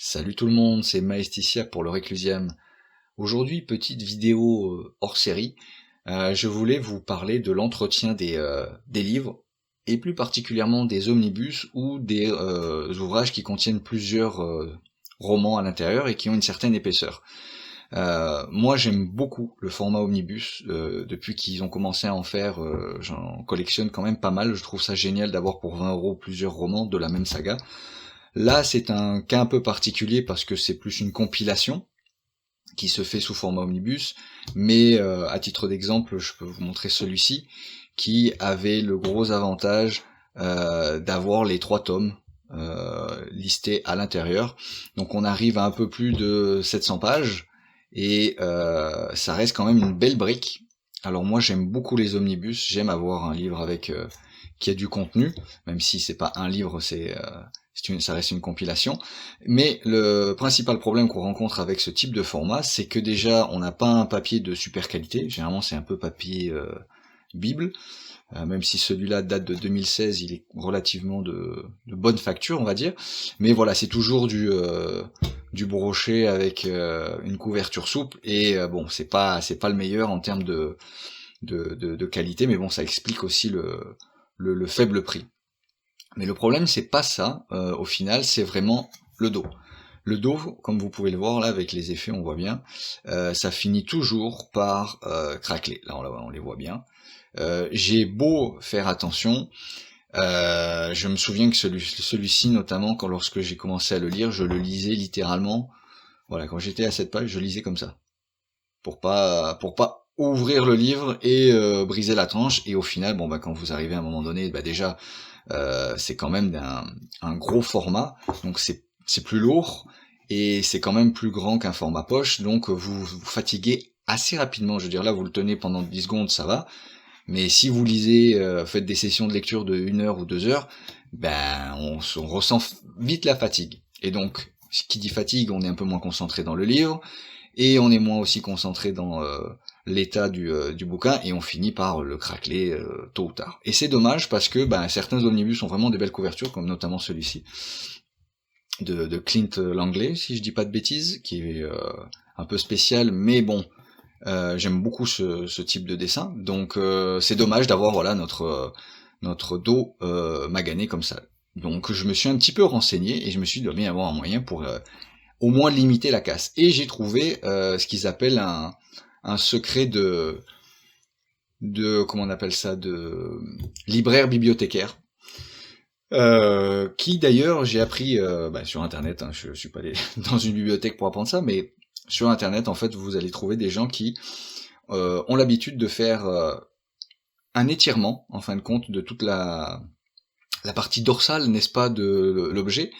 Salut tout le monde, c'est Maesticia pour le Réclusium. Aujourd'hui, petite vidéo hors série. Je voulais vous parler de l'entretien des livres, et plus particulièrement des omnibus ou des ouvrages qui contiennent plusieurs romans à l'intérieur et qui ont une certaine épaisseur. Moi j'aime beaucoup le format omnibus, depuis qu'ils ont commencé à en faire, j'en collectionne quand même pas mal, je trouve ça génial d'avoir pour 20 € plusieurs romans de la même saga. Là, c'est un cas un peu particulier parce que c'est plus une compilation qui se fait sous format omnibus, mais à titre d'exemple, je peux vous montrer celui-ci qui avait le gros avantage d'avoir les 3 tomes listés à l'intérieur. Donc on arrive à un peu plus de 700 pages et ça reste quand même une belle brique. Alors moi j'aime beaucoup les omnibus, j'aime avoir un livre avec qui a du contenu, même si c'est pas un livre, ça reste une compilation. Mais le principal problème qu'on rencontre avec ce type de format, c'est que déjà, on n'a pas un papier de super qualité. Généralement, c'est un peu papier Bible. Même si celui-là date de 2016, il est relativement de bonne facture, on va dire. Mais voilà, c'est toujours du brochet avec une couverture souple. Et bon, c'est pas le meilleur en termes de qualité, mais bon, ça explique aussi le faible prix. Mais le problème, c'est pas ça, au final, c'est vraiment le dos. Le dos, comme vous pouvez le voir là, avec les effets, on voit bien, ça finit toujours par craqueler. Là, on les voit bien. J'ai beau faire attention, je me souviens que celui-ci, notamment, lorsque j'ai commencé à le lire, je le lisais littéralement. Voilà, quand j'étais à cette page, je lisais comme ça, pour pas ouvrir le livre et briser la tranche. Et au final, bon bah quand vous arrivez à un moment donné, bah déjà c'est quand même un gros format, donc c'est plus lourd et c'est quand même plus grand qu'un format poche, donc vous fatiguez assez rapidement. Je veux dire, là vous le tenez pendant 10 secondes, ça va, mais si vous lisez, faites des sessions de lecture de 1 heure ou 2 heures, ben on ressent vite la fatigue. Et donc, qui dit fatigue, on est un peu moins concentré dans le livre, et on est moins aussi concentré dans l'état du bouquin, et on finit par le craqueler tôt ou tard. Et c'est dommage parce que certains omnibus ont vraiment des belles couvertures, comme notamment celui-ci, de Clint Langley, si je dis pas de bêtises, qui est un peu spécial, mais bon, j'aime beaucoup ce type de dessin, donc c'est dommage d'avoir voilà notre dos magané comme ça. Donc je me suis un petit peu renseigné, et je me suis dit, il doit bien y avoir un moyen pour au moins limiter la casse. Et j'ai trouvé ce qu'ils appellent un secret de comment on appelle ça, de libraire bibliothécaire. Qui d'ailleurs j'ai appris sur internet, hein, je suis pas allé dans une bibliothèque pour apprendre ça, mais sur internet en fait vous allez trouver des gens qui ont l'habitude de faire un étirement en fin de compte de toute la partie dorsale, n'est-ce pas, de l'objet,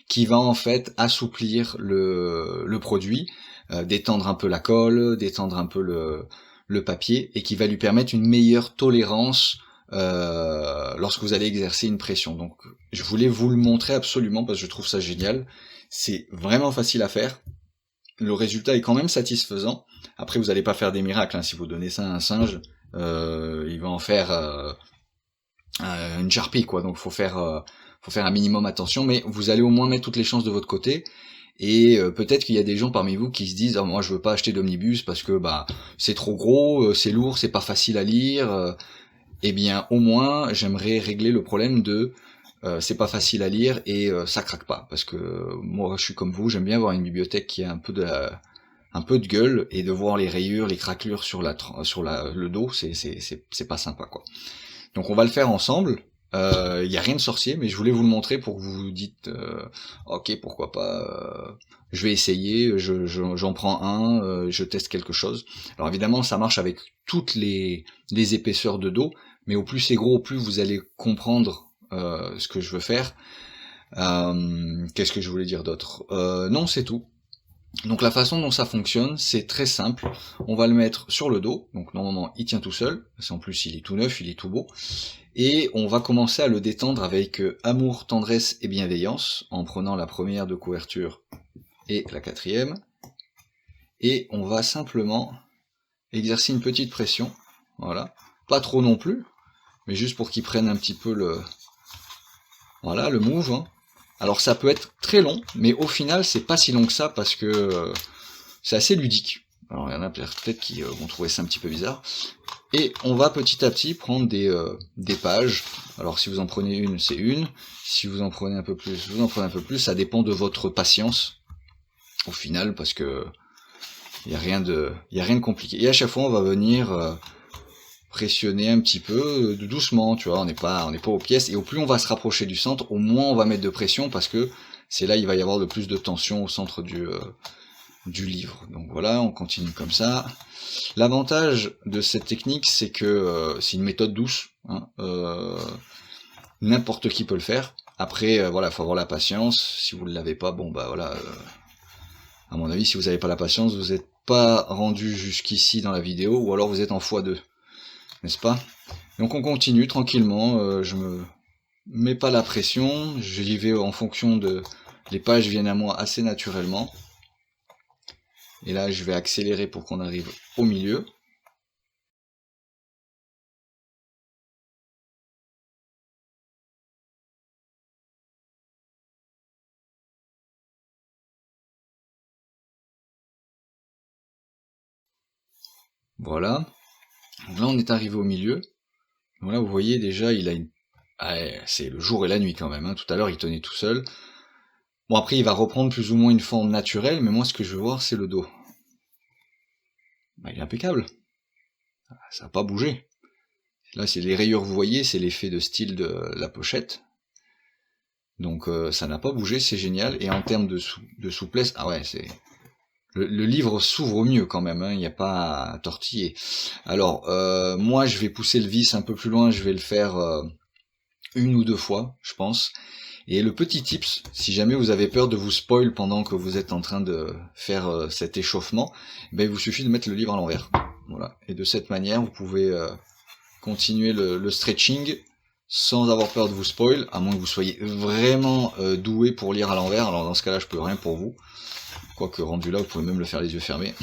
qui va en fait assouplir le produit, détendre un peu la colle, détendre un peu le papier, et qui va lui permettre une meilleure tolérance lorsque vous allez exercer une pression. Donc je voulais vous le montrer absolument parce que je trouve ça génial. C'est vraiment facile à faire. Le résultat est quand même satisfaisant. Après, vous n'allez pas faire des miracles, hein. Si vous donnez ça à un singe, il va en faire une charpie, quoi. Donc faut faire un minimum attention, mais vous allez au moins mettre toutes les chances de votre côté. Et peut-être qu'il y a des gens parmi vous qui se disent, moi je veux pas acheter d'omnibus parce que c'est trop gros, c'est lourd, c'est pas facile à lire. Eh bien au moins j'aimerais régler le problème de c'est pas facile à lire et ça craque pas, parce que moi je suis comme vous, j'aime bien avoir une bibliothèque qui a un peu de gueule, et de voir les rayures, les craquelures sur le dos, c'est pas sympa, quoi. Donc on va le faire ensemble. Il y a rien de sorcier, mais je voulais vous le montrer pour que vous vous dites ok, pourquoi pas, je vais essayer, j'en prends un, je teste quelque chose. Alors évidemment ça marche avec toutes les épaisseurs de dos, mais au plus c'est gros, au plus vous allez comprendre ce que je veux faire. Qu'est-ce que je voulais dire d'autre? Non, c'est tout. Donc la façon dont ça fonctionne, c'est très simple. On va le mettre sur le dos, donc normalement il tient tout seul, parce qu'en plus il est tout neuf, il est tout beau, et on va commencer à le détendre avec amour, tendresse et bienveillance, en prenant la première de couverture et la quatrième, et on va simplement exercer une petite pression, voilà, pas trop non plus, mais juste pour qu'il prenne un petit peu le move, hein. Alors ça peut être très long, mais au final c'est pas si long que ça parce que c'est assez ludique. Alors il y en a peut-être qui vont trouver ça un petit peu bizarre. Et on va petit à petit prendre des pages. Alors si vous en prenez une, c'est une. Si vous en prenez un peu plus, vous en prenez un peu plus. Ça dépend de votre patience au final, parce que il y a rien de compliqué. Et à chaque fois, on va venir pressionner un petit peu, doucement. Tu vois, on n'est pas aux pièces. Et au plus on va se rapprocher du centre, au moins on va mettre de pression, parce que c'est là il va y avoir le plus de tension au centre du livre. Donc voilà, on continue comme ça. L'avantage de cette technique, c'est que c'est une méthode douce, hein, n'importe qui peut le faire. Après, voilà, faut avoir la patience. Si vous ne l'avez pas, bon bah voilà. À mon avis, si vous n'avez pas la patience, vous n'êtes pas rendu jusqu'ici dans la vidéo, ou alors vous êtes en x2, n'est-ce pas? Donc on continue tranquillement. Je me mets pas la pression. J'y vais en fonction de les pages viennent à moi assez naturellement. Et là, je vais accélérer pour qu'on arrive au milieu. Voilà. Donc là, on est arrivé au milieu. Donc là, vous voyez déjà, il a une... Ah, c'est le jour et la nuit quand même. Hein. Tout à l'heure, il tenait tout seul. Bon, après, il va reprendre plus ou moins une forme naturelle, mais moi, ce que je veux voir, c'est le dos. Bah, il est impeccable. Ça n'a pas bougé. Là, c'est les rayures, vous voyez, c'est l'effet de style de la pochette. Donc, ça n'a pas bougé, c'est génial. Et en termes de souplesse, ah ouais, c'est... Le livre s'ouvre mieux quand même, hein, il n'y a pas à tortiller. Alors, moi je vais pousser le vis un peu plus loin, je vais le faire une ou deux fois, je pense. Et le petit tips, si jamais vous avez peur de vous spoil pendant que vous êtes en train de faire cet échauffement, ben, il vous suffit de mettre le livre à l'envers. Voilà. Et de cette manière, vous pouvez continuer le stretching sans avoir peur de vous spoil, à moins que vous soyez vraiment doué pour lire à l'envers. Alors dans ce cas-là, je peux rien pour vous. Quoique rendu là, vous pouvez même le faire les yeux fermés.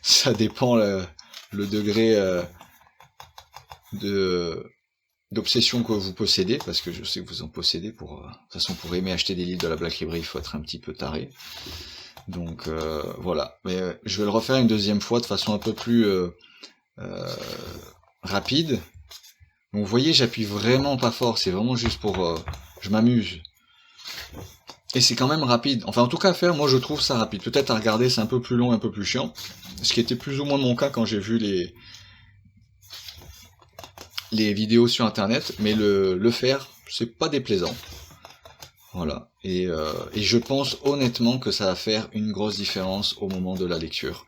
Ça dépend le degré d'obsession que vous possédez, parce que je sais que vous en possédez. De toute façon, pour aimer acheter des livres de la Black Library, il faut être un petit peu taré. Donc voilà. Mais je vais le refaire une deuxième fois de façon un peu plus rapide. Donc vous voyez, j'appuie vraiment pas fort. C'est vraiment juste pour... je m'amuse. Et c'est quand même rapide. Enfin, en tout cas, à faire, moi je trouve ça rapide. Peut-être à regarder, c'est un peu plus long, un peu plus chiant. Ce qui était plus ou moins mon cas quand j'ai vu les vidéos sur internet. Mais le faire, c'est pas déplaisant. Voilà. Et je pense honnêtement que ça va faire une grosse différence au moment de la lecture.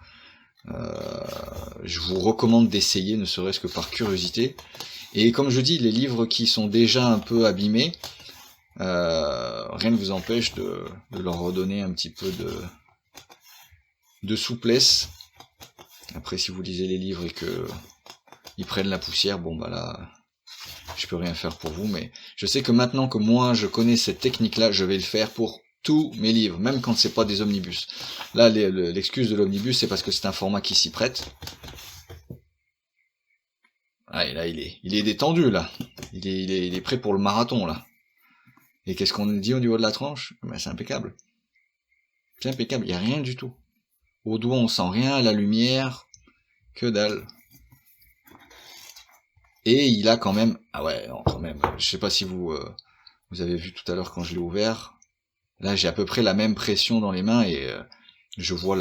Je vous recommande d'essayer, ne serait-ce que par curiosité. Et comme je dis, les livres qui sont déjà un peu abîmés, rien ne vous empêche de leur redonner un petit peu de souplesse. Après, si vous lisez les livres et que ils prennent la poussière, bon bah là, je peux rien faire pour vous, mais je sais que maintenant que moi je connais cette technique-là, je vais le faire pour tous mes livres, même quand c'est pas des omnibus. Là, l'excuse de l'omnibus, c'est parce que c'est un format qui s'y prête. Ah, et là, il est détendu, là. Il est prêt pour le marathon, là. Et qu'est-ce qu'on dit au niveau de la tranche? Ben, c'est impeccable. C'est impeccable, il n'y a rien du tout. Au doigt, on sent rien, à la lumière, que dalle. Et il a quand même... Ah ouais, non, quand même. Je sais pas si vous avez vu tout à l'heure quand je l'ai ouvert. Là, j'ai à peu près la même pression dans les mains et je vois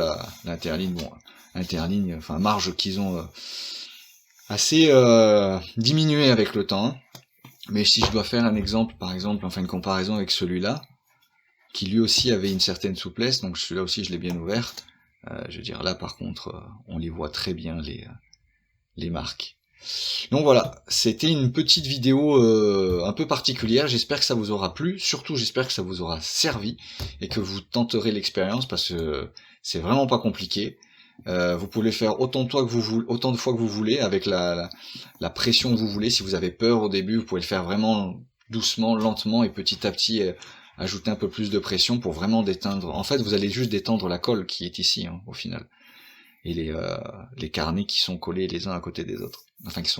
l'interligne, bon, interligne, enfin marge qu'ils ont assez diminué avec le temps. Mais si je dois faire un exemple, par exemple, enfin une comparaison avec celui-là, qui lui aussi avait une certaine souplesse, donc celui-là aussi je l'ai bien ouvert, je veux dire là par contre, on les voit très bien les marques. Donc voilà, c'était une petite vidéo un peu particulière, j'espère que ça vous aura plu, surtout j'espère que ça vous aura servi, et que vous tenterez l'expérience, parce que c'est vraiment pas compliqué. Vous pouvez le faire autant de fois que vous voulez, avec la pression que vous voulez. Si vous avez peur au début, vous pouvez le faire vraiment doucement, lentement, et petit à petit ajouter un peu plus de pression pour vraiment détendre. En fait, vous allez juste détendre la colle qui est ici, hein, au final. Et les carnets qui sont collés les uns à côté des autres. Enfin, qui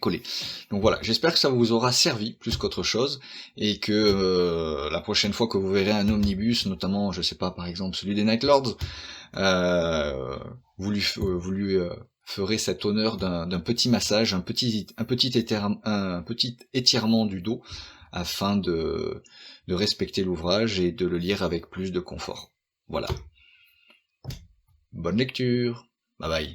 coller. Donc voilà, j'espère que ça vous aura servi plus qu'autre chose, et que la prochaine fois que vous verrez un omnibus, notamment, je sais pas, par exemple celui des Night Lords, vous lui ferez cet honneur d'un petit massage, un petit étirement du dos, afin de respecter l'ouvrage et de le lire avec plus de confort. Voilà. Bonne lecture. Bye bye.